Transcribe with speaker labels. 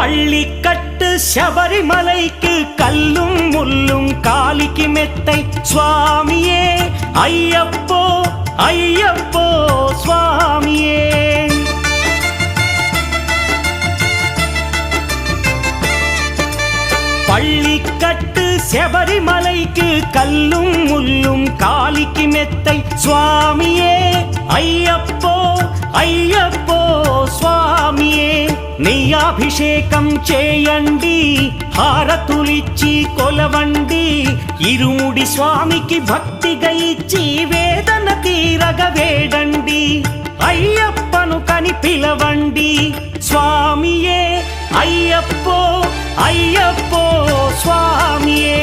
Speaker 1: பள்ளிக்கட்டு சபரிமலைக்கு கல்லும் முள்ளும் காலிக்கு மெத்தை சுவாமியே ஐயப்போ ஐயப்போ சுவாமியே. பள்ளிக்கட்டு சபரிமலைக்கு கல்லும் முள்ளும் காலிக்கு மெத்தை சுவாமியே ஐயப்போ ஐயப்போ స్వామియే నెయ్యాభిషేకం చేయండి హారతులిచ్చి కొలవండి ఇరుముడి స్వామికి భక్తిగా ఇచ్చి వేదన తీరగ వేడండి అయ్యప్పను కని పిలవండి స్వామియే అయ్యప్పో అయ్యప్పో స్వామియే.